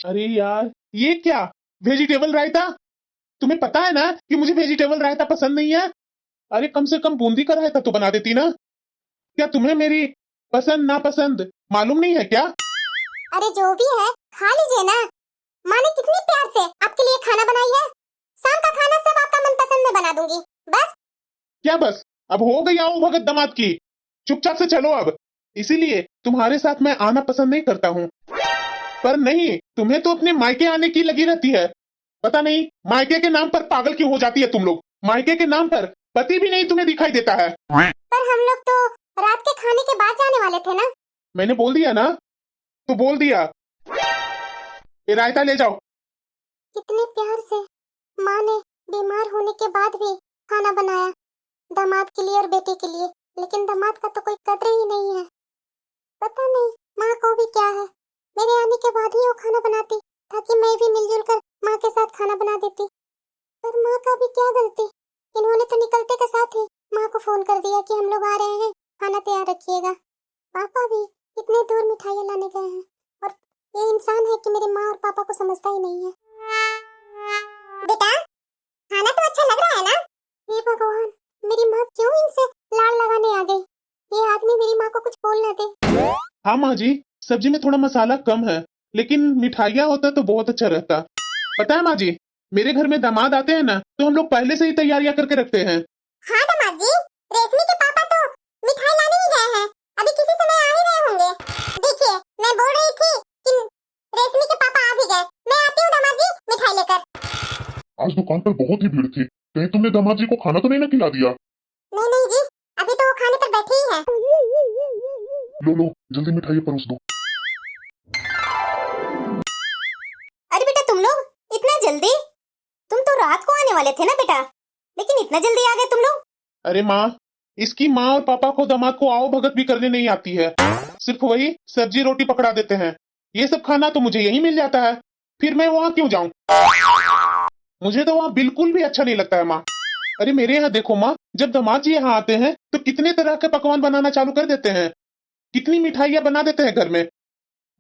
अरे यार, ये क्या वेजिटेबल रायता? तुम्हें पता है ना कि मुझे वेजिटेबल रायता पसंद नहीं है। अरे कम से कम बूंदी का रायता तो बना देती ना। क्या तुम्हें मेरी पसंद नापसंद मालूम नहीं है क्या? अरे जो भी है खा लीजिए ना। माँ ने कितनी प्यार से आपके लिए खाना बनाई है। शाम का खाना सब आपका मनपसंद में बना दूंगी। बस क्या बस? अब हो गई आओ भगत दामाद की। चुपचाप से चलो अब। इसीलिए तुम्हारे साथ मैं आना पसंद नहीं करता हूँ। पर नहीं, तुम्हें तो अपने मायके आने की लगी रहती है। पता नहीं मायके के नाम पर पागल क्यों हो जाती है तुम लोग। मायके के नाम पर पति भी नहीं तुम्हें दिखाई देता है। पर हम लोग तो रात के खाने के बाद जाने वाले थे ना। मैंने बोल दिया ना, तो बोल दिया। ये रायता ले जाओ। कितने प्यार से माँ ने बीमार होने के बाद भी खाना बनाया दामाद के लिए और बेटे के लिए, लेकिन दामाद का तो कोई कदर ही नहीं है। पता नहीं माँ को भी क्या है। मेरे आने के बाद ही वो खाना बनाती ताकि मैं भी मिलजुल कर माँ के साथ खाना बना देती। पर माँ का भी क्या गलती, इन्होंने तो निकलते के साथ ही माँ को फोन कर दिया कि हम लोग आ रहे हैं, खाना तैयार रखिएगा। पापा भी इतने दूर मिठाइयाँ लाने गए हैं और ये इंसान है कि मेरे माँ और पापा को समझता ही नहीं है। बेटा खाना तो अच्छा लग रहा है ना? हे भगवान, मेरी माँ क्यों इनसे लाड़ लगाने आ गई। ये आदमी मेरी माँ को कुछ बोल ना दे। हाँ माँ जी, सब्जी में थोड़ा मसाला कम है, लेकिन मिठाइयाँ होता तो बहुत अच्छा रहता। पता है माँ जी, मेरे घर में दामाद आते हैं ना तो हम लोग पहले से ही तैयारियां करके रखते हैं। हाँ दामाद जी, रेशमी के पापा तो मिठाई लाने ही गए हैं, अभी किसी समय आ ही रहे होंगे। देखिए मैं बोल रही थी कि रेशमी के पापा आ भी गए। मैं आती हूँ दामाद जी मिठाई लेकर। आज दुकान पर बहुत ही भीड़ थी, कहीं तुमने दामाद जी को खाना तो नहीं ना खिला दिया? नहीं नहीं जी, अभी तो वो खाने पर बैठे ही हैं। लो लो जल्दी मिठाई परोस दो। अरे बेटा तुम लोग इतना जल्दी? तुम तो रात को आने वाले थे ना बेटा, लेकिन इतना जल्दी आ गए तुम लोग। अरे माँ, इसकी माँ और पापा को दामाद को आओ भगत भी करने नहीं आती है। सिर्फ वही सब्जी रोटी पकड़ा देते हैं। ये सब खाना तो मुझे यही मिल जाता है, फिर मैं वहाँ क्यों जाऊँ? मुझे तो वहाँ बिल्कुल भी अच्छा नहीं लगता है माँ। अरे मेरे यहाँ देखो माँ, जब दामाद जी यहाँ आते हैं तो कितने तरह के पकवान बनाना चालू कर देते हैं, कितनी मिठाइयाँ बना देते हैं घर में।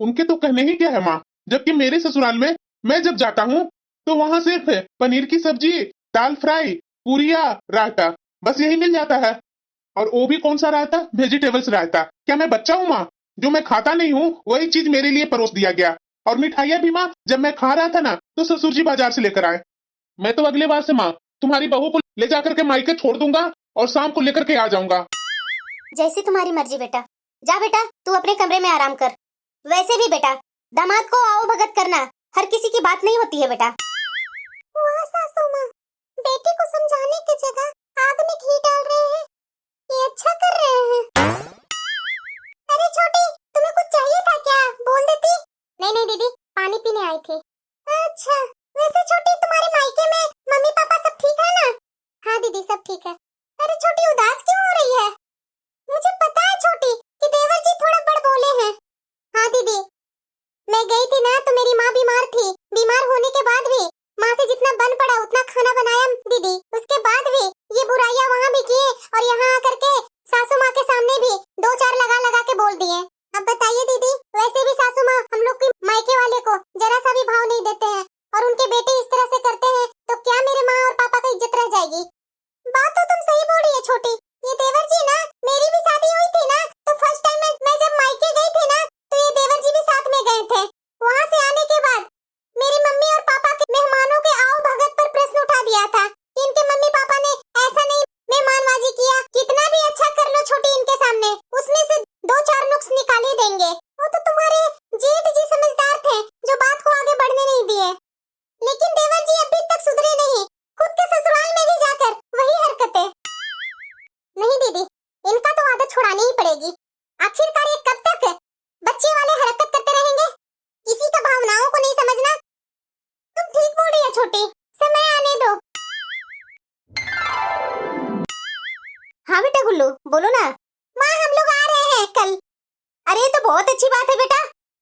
उनके तो कहने ही क्या है माँ। जबकि मेरे ससुराल में मैं जब जाता हूँ तो वहाँ सिर्फ पनीर की सब्जी, दाल फ्राई, पूरिया, रायता, बस यही मिल जाता है। और वो भी कौन सा रायता? वेजिटेबल्स रायता। क्या मैं बच्चा हूँ माँ? जो मैं खाता नहीं हूँ वही चीज मेरे लिए परोस दिया गया। और मिठाइयाँ भी माँ, जब मैं खा रहा था ना तो ससुर जी बाजार से लेकर आए। मैं तो अगले बार से माँ तुम्हारी बहू को ले जाकर के मायके छोड़ दूंगा और शाम को लेकर के आ जाऊंगा। जैसी तुम्हारी मर्जी बेटा। जा बेटा तू अपने कमरे में आराम कर। वैसे भी बेटा दामाद को आओ भगत करना हर किसी की बात नहीं होती है बेटा। वाह सासू माँ, बेटी को समझाने की जगह आग में घी डाल रहे हैं। ये अच्छा कर रहे हैं। अरे छोटी, तुम्हें कुछ चाहिए था क्या? बोल देती। नहीं नहीं दीदी, पानी पीने आई थी। अच्छा, वैसे छोटी तुम्हारे मायके में मम्मी पापा सब ठीक है ना? हाँ दीदी सब ठीक है। अरे छोटी उदास क्यों हो रही है? मुझे पता है छोटी कि देवर जी थोड़ा बड़ बोले हैं। हाँ दीदी, मैं गई थी ना तो मेरी माँ बीमार थी। बीमार होने के बाद भी माँ से जितना बन पड़ा उतना खाना बनाया दीदी। उसके बाद भी ये बुराइयां वहाँ भी किए और यहाँ आकर के सासू माँ के सामने भी दो चार लगा लगा के बोल दिए। अब बताइए दीदी, वैसे भी सासू माँ हम लोग के मायके वाले को जरा सा भी भाव नहीं देते हैं और उनके बेटे इस तरह से करते हैं तो क्या मेरे माँ और पापा का इज्जत रह जाएगी? बात तो तुम सही बोल रही है छोटी। ये देवर जी ना, मेरी भी शादी हुई थी ना तो फर्स्ट टाइम मैं जब मायके गई थी ना तो ये देवर जी भी साथ में गए थे। वहाँ से आने के बाद मेरी मम्मी और पापा के मेहमानों के आओ भगत पर प्रश्न उठा दिया था। इनके मम्मी पापा ने ऐसा नहीं मेहमानबाजी किया। कितना भी अच्छा कर लो छोटी इनके सामने, उसमें से दो चार नुक्स निकाल ही देंगे। वो तो तुम्हारे जेठ जी समझदार थे जो बात को आगे बढ़ने नहीं दिए, लेकिन देवर जी अभी तक सुधरे नहीं। खुद के ससुराल में भी जाकर वही हरकतें। नहीं दीदी, इनका तो आदत छुड़ानी ही पड़ेगी। आखिरकार ये कब तक बच्चे वाले हरकत करते रहेंगे? किसी का भावनाओं को नहीं समझना। तुम ठीक बोल रही है छोटी, समय आने दो। हाँ बेटा गुल्लू बोलो ना। माँ हम लोग आ रहे हैं कल। अरे तो बहुत अच्छी बात है बेटा।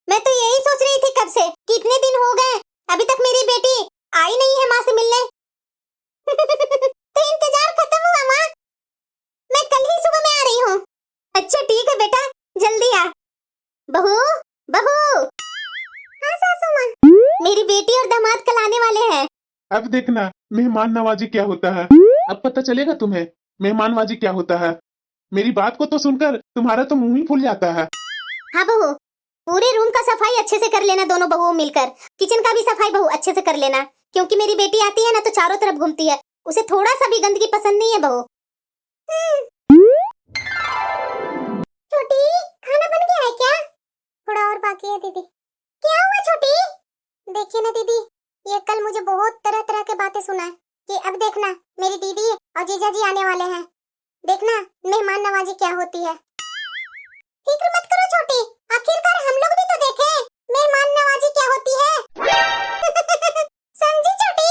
मैं तो यही सोच रही थी कब से कि इतने दिन हो गए अभी तक मेरी बेटी आई नहीं है माँ से मिलने। तो इंतजार खत्म हुआ माँ, मैं कल ही सुबह में आ रही हूँ। अच्छा ठीक है बेटा, जल्दी आ। बहू बहू। हाँ सासू माँ। मेरी बेटी और दामाद कल आने वाले हैं। अब देखना मेहमान नवाजी क्या होता है। अब पता चलेगा तुम्हें मेहमान नवाजी क्या होता है। मेरी बात को तो सुनकर तुम्हारा तो मुंह ही फूल जाता है। हाँ बहू, पूरे रूम का सफाई अच्छे से कर लेना दोनों बहुओं मिलकर। किचन का भी सफाई बहू अच्छे से कर लेना, क्योंकि मेरी बेटी आती है ना तो चारों तरफ घूमती है, उसे थोड़ा सा भी गंदगी पसंद नहीं है बहू। छोटी, खाना बन गया है क्या? थोड़ा और बाकी है दीदी। क्या हुआ छोटी? देखिए ना दीदी, ये कल मुझे बहुत तरह तरह के बातें सुनाए कि अब देखना मेरी दीदी और जीजा जी आने वाले हैं, देखना मेहमान नवाजी क्या होती है। फिक्र मत करो छोटी, आखिरकार हम लोग भी तो देखें मेहमान नवाजी क्या होती है। समझी छोटी?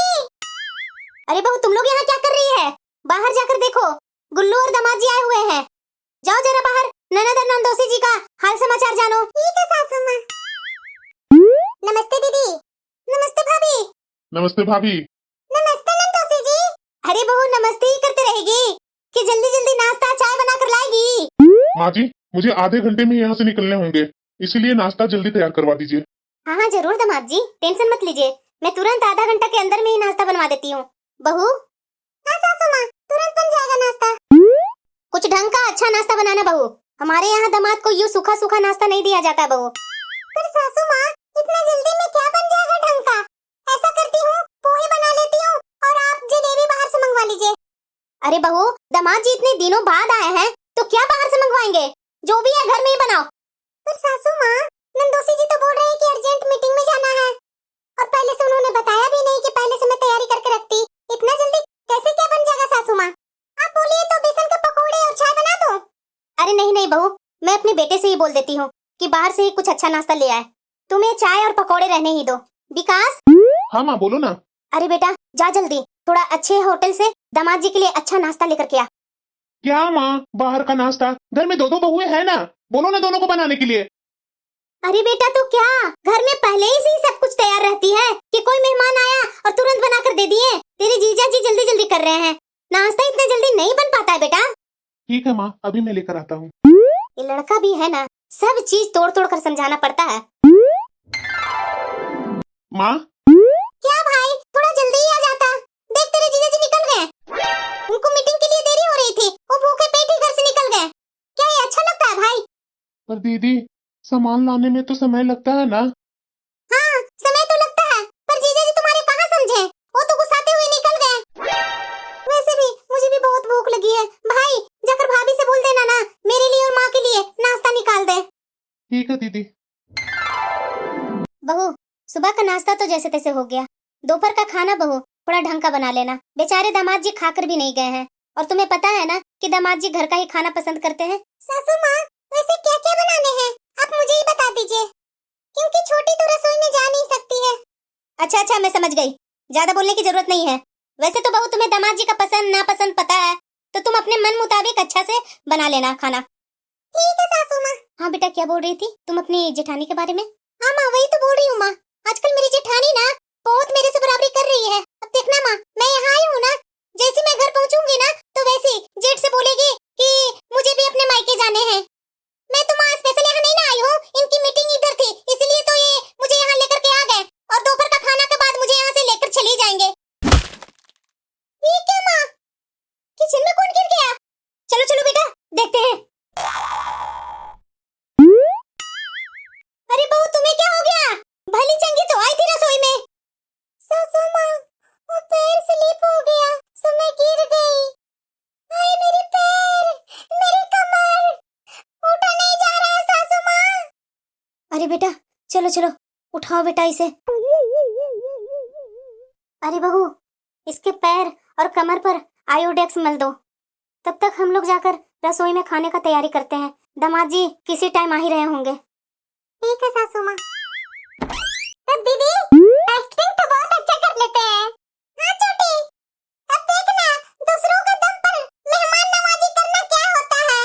अरे बहू, तुम लोग यहाँ क्या कर रही है? बाहर जाकर देखो, गुल्लू और दामाद जी आए हुए हैं। जाओ जरा बाहर ननद और नंदोसी जी का हाल समाचार जानो। ठीक है सासू माँ। नमस्ते दीदी। नमस्ते भाभी। नमस्ते भाभी। नमस्ते नंदोसी जी। अरे बहू, नमस्ते ही करते रहेगी कि जल्दी जल्दी नाश्ता चाय बनाकर लाएगी? माँ जी, मुझे आधे घंटे में यहाँ से निकलने होंगे, इसीलिए नाश्ता जल्दी तैयार करवा दीजिए। हाँ हाँ जरूर दामाद जी, टेंशन मत लीजिए, मैं तुरंत आधा घंटा के अंदर में ही नाश्ता बनवा देती हूँ। बहू? हाँ सासू माँ, तुरंत बन जाएगा नाश्ता। कुछ ढंग का अच्छा नाश्ता बनाना बहू, हमारे यहाँ दामाद को यूँ सूखा सूखा नाश्ता नहीं दिया जाता है बहू। पर सासू माँ, इतना जल्दी में क्या बन जाएगा ढंग का? ऐसा करती हूँ, पोहे बना लेती हूँ और आप जलेबी बाहर से मंगवा लीजिए। अरे बहू, दामाद जी इतने दिनों बाद आए हैं तो क्या बाहर से मंगवाएंगे? जो भी है घर में ही बनाओ। पर सासू माँ, नंदोसी जी तो बोल रहे हैं कि अर्जेंट मीटिंग में जाना है, और पहले से उन्होंने बताया भी नहीं कि पहले से मैं तैयारी करके रखती। इतना जल्दी कैसे क्या बन जाएगा सासू माँ? आप बोलिए तो बेसन के पकोड़े और चाय बना दूं? अरे नहीं नहीं बहू, मैं अपने बेटे से ही बोल देती हूँ कि बाहर से ही कुछ अच्छा नाश्ता ले आए, तुम्हें चाय और पकोड़े रहने ही दो। विकास? हाँ माँ बोलो ना। अरे बेटा जा जल्दी, थोड़ा अच्छे होटल से दामाद जी के लिए अच्छा नाश्ता लेकर के आ। क्या माँ, बाहर का नाश्ता? घर में दो दो बहुएं हैं ना, बोलो ना दोनों को बनाने के लिए। अरे बेटा तू क्या, घर में पहले ही से ही सब कुछ तैयार रहती है कि कोई मेहमान आया और तुरंत बनाकर दे दिए? तेरे जीजा जी जल्दी जल्दी कर रहे हैं, नाश्ता इतने जल्दी नहीं बन पाता है बेटा। ठीक है माँ, अभी मैं लेकर आता हूँ। ये लड़का भी है ना, सब चीज तोड़ तोड़ कर समझाना पड़ता है। माँ? क्या भाई, थोड़ा जल्दी ही आ जाता, देख तेरे जीजा जी निकल गए, उनको मीटिंग के लिए देरी हो रही थी, वो भूखे पेट ही घर से निकल गए। क्या ये अच्छा लगता है भाई? पर दीदी, सामान लाने में तो समय लगता है ना। हाँ समय तो लगता है, पर जीजा जी तुम्हारे कहाँ समझे, वो तो गुस्साते हुए निकल गए। वैसे भी मुझे भी बहुत भूख लगी है, भाई जाकर भाभी से बोल देना ना मेरे लिए और माँ के लिए नाश्ता निकाल दे। ठीक है दीदी। बहू, सुबह का नाश्ता तो जैसे तैसे हो गया, दोपहर का खाना बहू थोड़ा ढंग का बना लेना, बेचारे दामाद जी खाकर भी नहीं गए हैं, और तुम्हें पता है ना कि दामाद जी घर का ही खाना पसंद करते हैं। सासू माँ, वैसे क्या क्या बनाने हैं आप मुझे ही बता दीजिए, क्योंकि छोटी तो रसोई में जा नहीं सकती है। अच्छा अच्छा मैं समझ गई, ज्यादा बोलने की जरूरत नहीं है। वैसे तो बहू तुम्हें दामाद जी का पसंद नापसंद पता है, तो तुम अपने मन मुताबिक अच्छा से बना लेना खाना। ठीक है सासू माँ। हाँ बेटा क्या बोल रही थी तुम अपनी जेठानी के बारे में? हाँ माँ वही तो बोल रही हूँ माँ, आजकल मेरी जेठानी ना बहुत मेरे से बराबरी कर रही है। अब देखना माँ, मैं यहाँ आई हूँ ना, जैसे मैं घर पहुँचूंगी ना तो वैसे जेठ से बोलेगी कि मुझे भी अपने मायके जाने हैं। मैं तो माँ स्पेशल यहाँ नहीं ना आई हूँ, इनकी मीटिंग इधर थी, इसलिए तो ये मुझे यहाँ लेकर के आ गए, और दोपहर का खाना के बाद मुझे यहाँ से लेकर चले जाएंगे। ये क्या माँ, किचन में कौन गिर गया? चलो चलो बेटा देखते हैं। अरे बहू तुम्हें क्या हो गया? भली चंगी तो आई थी रसोई में। सासू माँ, वो पैर स्लिप हो गया, सो मैं गिर गई। हाय मेरे पैर, मेरी कमर, उठा नहीं जा रहा है सासू माँ। अरे बेटा चलो चलो उठाओ बेटा इसे। अरे बहू, इसके पैर और कमर पर आयोडेक्स मल दो, तब तक हम लोग जाकर रसोई में खाने का तैयारी करते हैं, दामाद जी किसी टाइम आ ही रहे होंगे। ठीक है सासू माँ। अब दीदी एक्टिंग तो बहुत अच्छा कर लेते हैं। हाँ छोटी, अब देखना दूसरों के दम पर मेहमान नवाजी करना क्या होता है।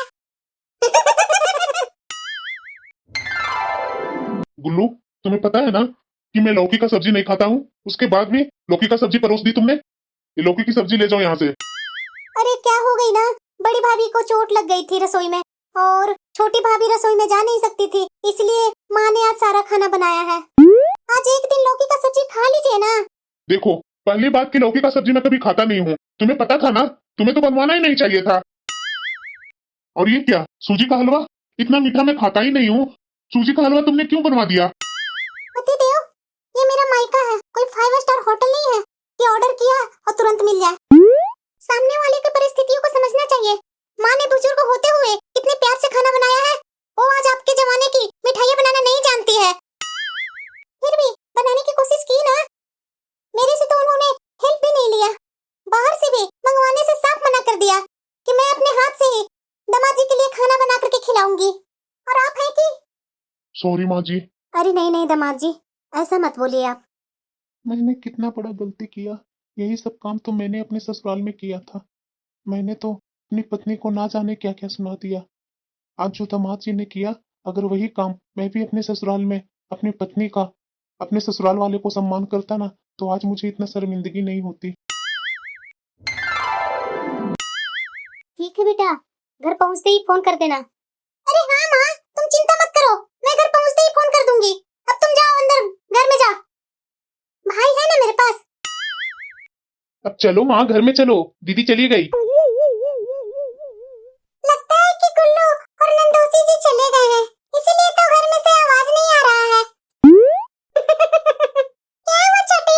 गुल्लू, तुम्हें पता है ना कि मैं लौकी का सब्जी नहीं खाता हूँ, उसके बाद भी लौकी का सब्जी परोस दी तुमने। ये लौकी की सब्जी ले जाओ यहाँ से। अरे क्या हो गई ना, बड़ी भाभी को चोट लग गई थी रसोई में, और छोटी भाभी रसोई में जा नहीं सकती थी, इसलिए माँ ने आज सारा खाना बनाया है। आज एक दिन लौकी का सब्जी खा लीजिए ना। देखो, पहली बात की लौकी का सब्जी मैं कभी खाता नहीं हूँ, तुम्हें पता था ना, तुम्हें तो बनवाना ही नहीं चाहिए था। और ये क्या, सूजी का हलवा? इतना मीठा मैं खाता ही नहीं हूँ, सूजी का हलवा तुमने क्यों बनवा दिया? पति देव, ये मेरा मायका है, कोई 5 स्टार होटल नहीं है कि ऑर्डर किया और तुरंत मिल जाए। सामने वाले की परिस्थितियों को समझना चाहिए। माँ ने बुजुर्ग होते हुए कितने प्यार से खाना बनाया है, वो आज आपके जमाने की मिठाइयाँ बनाना नहीं जानती है। फिर भी बनाने की कोशिश की ना। मेरे से तो उन्होंने हेल्प भी नहीं लिया, बाहर से भी मंगवाने से साफ मना कर दिया कि मैं अपने हाथ से ही दामाद जी के लिए खाना बना करके खिलाऊंगी। और आप हैं कि सॉरी माँ जी। अरे नहीं नहीं दामाद जी, ऐसा मत बोलिए आप। मैंने कितना बड़ा गलती किया। यही सब काम तो मैंने अपने ससुराल में किया था। मैंने तो अपनी पत्नी को ना जाने क्या क्या सुना दिया। आज जो दामाद जी ने किया, अगर वही काम मैं भी अपने ससुराल में अपनी पत्नी का, अपने ससुराल वाले को सम्मान करता ना, तो आज मुझे इतना शर्मिंदगी नहीं होती। ठीक है बेटा, घर पहुंचते ही फोन कर देना। अरे हाँ माँ, तुम चिंता मत करो, मैं घर पहुंचते ही फोन कर दूंगी। अब तुम जाओ अंदर, घर में जाओ, भाई है ना मेरे पास। अब चलो माँ, घर में चलो, दीदी चली गई। लगता है कि गुल्लू और नंदोसी जी चले गए हैं, इसीलिए तो घर में से आवाज नहीं आ रहा है। क्या हुआ छोटी?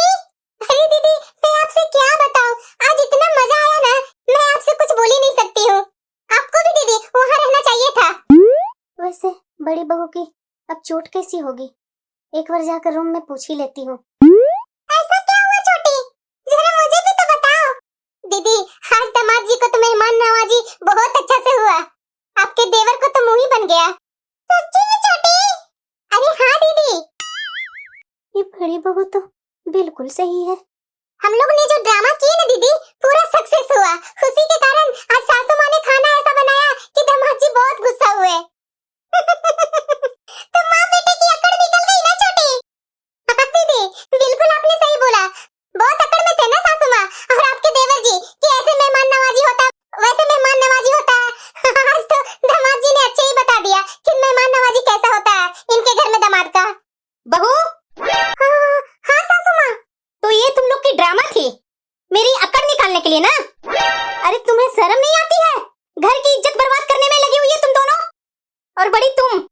अरे दीदी, मैं आपसे क्या बताऊं, आज इतना मजा आया ना, मैं आपसे कुछ बोल ही नहीं सकती हूँ। आपको भी दीदी वहाँ रहना चाहिए था। वैसे बड़ी बहू की अब चोट कैसी होगी, एक बार जाकर रूम में पूछ ही लेती हूँ। ऐसा क्या हुआ छोटी, जरा मुझे भी तो बताओ। दीदी, आज दामाद जी को तो मेहमान नवाजी बहुत अच्छा से हुआ, आपके देवर को तो मुंह ही बन गया। सच्ची में छोटी? अरे हाँ दीदी। ये बड़ी बहू तो बिल्कुल सही है। हम लोग ने जो ड्रामा किए ना दीदी, पूरा सक्सेस हुआ। उसी के कारण आज सासू माँ ने खाना ऐसा बनाया कि दामाद जी बहुत गुस्सा हुए। तो माँ बेटे की अकड़ निकल गई ना छोटी? हाँ दीदी, बिल्कुल आपने सही बोला। बहुत अकड़ में थे ना सासू माँ और आपके देवर जी कि ऐसे मेहमान नवाजी होता, वैसे मेहमान नवाजी होता है। आज तो दामाद जी ने अच्छे ही बता दिया कि मेहमान नवाजी कैसा होता है इनके घर में दामाद का। बहू? हाँ सासू माँ। तो ये तुम लोग की ड्रामा थी, मेरी अकड़ निकालने के लिए ना? अरे तुम्हें शर्म नहीं आती है? घर की इज्जत बर्बाद करने में लगी हुई है तुम दोनों। और बड़ी तुम,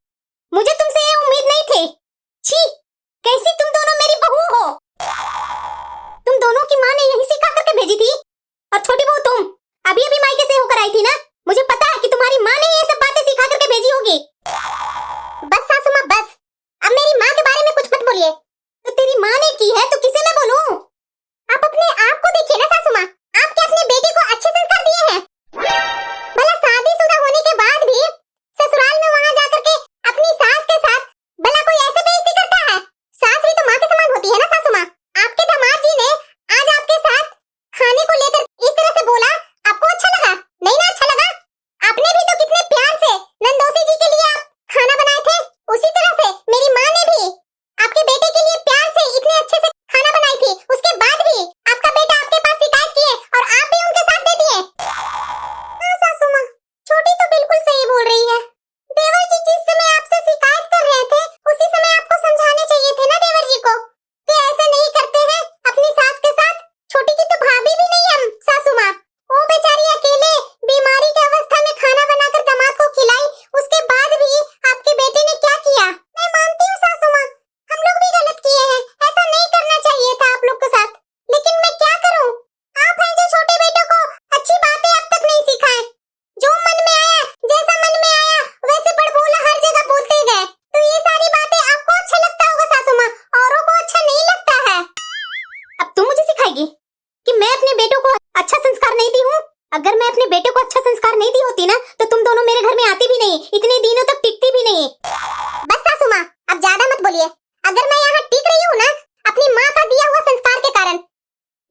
मुझे तुमसे ये उम्मीद नहीं थी। छी, कैसी तुम दोनों मेरी बहू हो। तुम दोनों की माँ ने यही सिखा करके भेजी थी। और छोटी बहू तुम अभी अभी मायके से होकर आई थी ना, मुझे पता है कि तुम्हारी माँ ने ये सब बातें सिखा करके भेजी होगी। बस सासू माँ बस, अब मेरी माँ के बारे में कुछ मत बोलिए। तो तेरी माँ ने की है तो किसे मैं बोलूं? आप अपने आप को देखिए ना सासू माँ, आप क्या अपने बेटे को अच्छे संस्कार दिए हैं? भला शादीशुदा होने के बाद भी ससुराल में वहाँ जाकर के अपनी सास के साथ भला कोई ऐसे बेइज्जती करता है? सास भी तो माँ के समान होती है ना सासू माँ। आपके दामाद जी ने आज आपके साथ खाने को लेकर इस तरह से बोला, आपको अच्छा लगा? नहीं ना अच्छा लगा? आपने भी तो कितने प्यार से नंदोसी जी के लिए आप खाना बनाए थे, उसी तरह से मेरी माँ ने भी आपके बेटे के लिए प्यार से इतने अच्छे से खाना बनाई थी। उसके बाद भी आपका बेटा आपके पास शिकायत किए और आप भी उनके साथ दे दिए। हाँ सासू माँ, छोटी तो बिल्कुल सही बोल रही है। देवर जी जिस समय आपसे शिकायत कर रहे थे, उसी समय आपको समझाने चाहिए थे ना देवर जी को कि ऐसा नहीं करते हैं अपनी सास के साथ। छोटी की तो भाभी भी नहीं हम सासू माँ, वो बेचारी अकेले बीमारी की अवस्था में खाना बनाकर दामाद को खिलाई, उसके बाद भी आपके बेटे ने क्या किया? मैं मानती हूँ सासू माँ, हम लोग भी गलत किए हैं, ऐसा नहीं करना चाहिए था आप लोग के साथ। लेकिन मैं क्या करूँ, आप हैं जो छोटे बेटों को अच्छी बातें अब तक नहीं सिखाए। जो मन में आया, जैसा मन में आया वैसे बड़बोला हर जगह बोलते गए। तो ये सारी बातें आपको अच्छा लगता होगा सासू माँ, औरों को अच्छा नहीं लगता है। अब तुम मुझे सिखाएगी कि मैं अपने बेटों को अच्छा संस्कार नहीं दी हूँ? अगर मैं अपने बेटे को अच्छा संस्कार नहीं दी होती ना, तो तुम दोनों मेरे घर में आती भी नहीं, इतने दिनों तक टिकती भी नहीं। बस सासू माँ, अब ज्यादा मत बोलिए। अगर मैं यहाँ टिक रही हूँ ना, अपनी माँ का दिया हुआ संस्कार के कारण।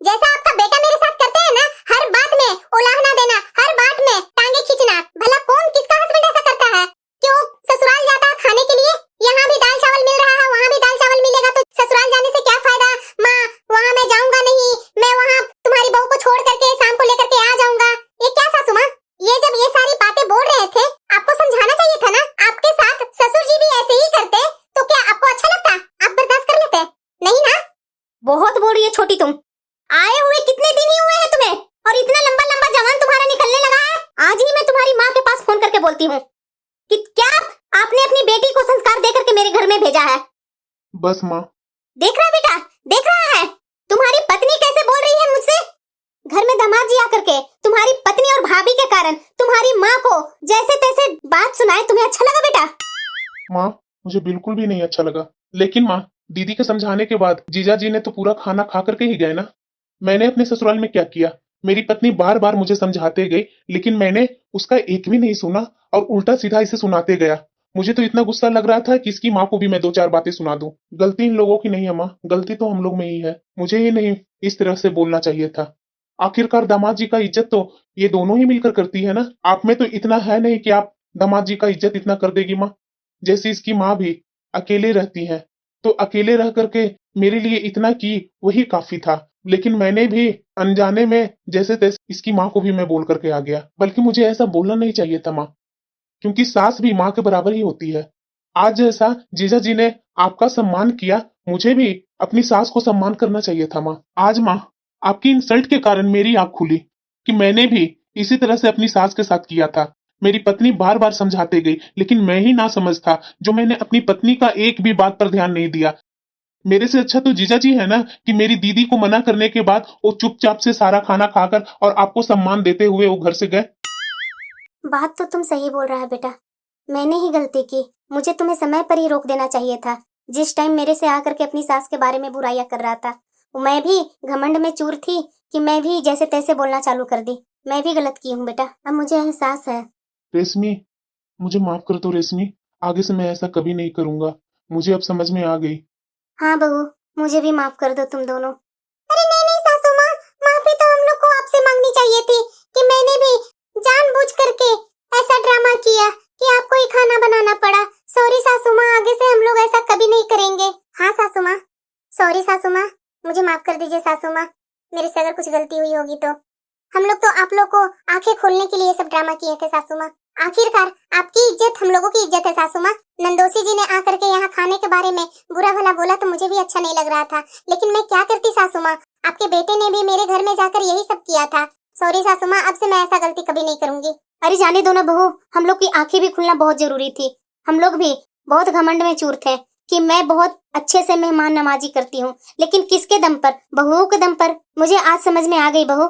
जैसा आपका बेटा मेरे साथ करते हैं ना, हर बात में उलाहना देना, हर बात में टांगे खींचना। भला कौन किसका हस्बैंड ऐसा करता है? क्यों ससुराल जाता है खाने के लिए? यहाँ भी दाल चावल मिल रहा है, वहाँ भी दाल चावल मिलेगा, तो ससुराल जाने से क्या फायदा? माँ, वहाँ मैं जाऊंगा नहीं, मैं वहाँ तुम्हारी बहू को छोड़ करके शाम को लेकर के आ जाऊंगा। ये क्या सासू माँ, ये जब ये सारी बातें बोल रहे थे, आपको समझाना चाहिए था ना। आपके साथ ससुर बहुत बोल रही है छोटी तुम। आए हुए कितने दिन ही हुए हैं तुम्हें और इतना लंबा लंबा जवान तुम्हारा निकलने लगा है। आज ही मैं तुम्हारी माँ के पास फोन करके बोलती हूँ कि क्या आपने अपनी बेटी को संस्कार दे करके मेरे घर में भेजा है। बस माँ। देख रहा है बेटा, देख रहा है तुम्हारी पत्नी कैसे बोल रही है मुझसे। घर में दामाद जी आकर के तुम्हारी पत्नी और भाभी के कारण तुम्हारी माँ को जैसे तैसे बात सुनाए। तुम्हें अच्छा लगा बेटा? माँ मुझे बिल्कुल भी नहीं अच्छा लगा, लेकिन माँ दीदी के समझाने के बाद जीजा जी ने तो पूरा खाना खा करके ही गए ना। मैंने अपने ससुराल में क्या किया? मेरी पत्नी बार बार मुझे समझाते गई, लेकिन मैंने उसका एक भी नहीं सुना और उल्टा सीधा इसे सुनाते गया। मुझे तो इतना गुस्सा लग रहा था कि इसकी माँ को भी मैं 2-4 बातें सुना दूं। गलती इन लोगों की नहीं है माँ, गलती तो हम लोग में ही है। मुझे ये नहीं इस तरह से बोलना चाहिए था। आखिरकार दामाद जी का इज्जत तो ये दोनों ही मिलकर करती है ना। आप में तो इतना है नहीं कि आप दामाद जी का इज्जत इतना कर देगी माँ। जैसे इसकी माँ भी अकेले रहती है, तो अकेले रह करके मेरे लिए इतना की वही काफी था। लेकिन मैंने भी अनजाने में जैसे तैसे इसकी माँ को भी मैं बोल करके आ गया। बल्कि मुझे ऐसा बोलना नहीं चाहिए था माँ, क्योंकि सास भी माँ के बराबर ही होती है। आज जैसा जीजा जी ने आपका सम्मान किया, मुझे भी अपनी सास को सम्मान करना चाहिए था माँ। आज माँ आपकी इंसल्ट के कारण मेरी आंख खुली कि मैंने भी इसी तरह से अपनी सास के साथ किया था। मेरी पत्नी बार बार समझाते गई, लेकिन मैं ही ना समझ था जो मैंने अपनी पत्नी का एक भी बात पर ध्यान नहीं दिया। मेरे से अच्छा तो जीजा जी है ना कि मेरी दीदी को मना करने के बाद वो चुपचाप से सारा खाना खाकर और आपको सम्मान देते हुए वो घर से गए। बात तो तुम सही बोल रहा है बेटा, मैंने ही गलती की। मुझे तुम्हें समय पर ही रोक देना चाहिए था। जिस टाइम मेरे से आकर के अपनी सास के बारे में बुराइयां कर रहा था, मैं भी घमंड में चूर थी कि मैं भी जैसे तैसे बोलना चालू कर दी। मैं भी गलत की हूँ बेटा, अब मुझे एहसास है। रेशमी मुझे माफ कर दो रेशमी, आगे से मैं ऐसा कभी नहीं करूंगा। मुझे अब समझ में आ गई। हाँ बहू, मुझे भी माफ कर दो तुम दोनों। अरे नहीं नहीं सासू माँ, माफी तो हम लोग को आपसे मांगनी चाहिए थी कि मैंने भी जानबूझ करके ऐसा ड्रामा किया कि आपको ही खाना बनाना पड़ा। सॉरी सासू माँ, आगे से हम लोग ऐसा कभी नहीं करेंगे। हाँ सासू माँ, सॉरी सासू माँ, मुझे माफ कर दीजिए सासू माँ। मेरे से अगर कुछ गलती हुई होगी तो। हम लोग तो आप लोग को आंखें खोलने के लिए सब ड्रामा किए थे सासू माँ। आखिरकार आपकी इज्जत हम लोगों की इज्जत है सासू माँ। नंदोसी जी ने आकर के यहाँ खाने के बारे में बुरा भला बोला तो मुझे भी अच्छा नहीं लग रहा था, लेकिन मैं क्या करती सासू माँ, आपके बेटे ने भी मेरे घर में जाकर यही सब किया था। सॉरी सासू माँ, अब से मैं ऐसा गलती कभी नहीं करूंगी। अरे जाने दो ना बहू, हम लोग की आंखें भी खुलना बहुत जरूरी थी। हम लोग भी बहुत घमंड में चूर थे कि मैं बहुत अच्छे से मेहमान नवाजी करती हूँ, लेकिन किसके दम पर? बहुओं के दम पर। मुझे आज समझ में आ गई बहू।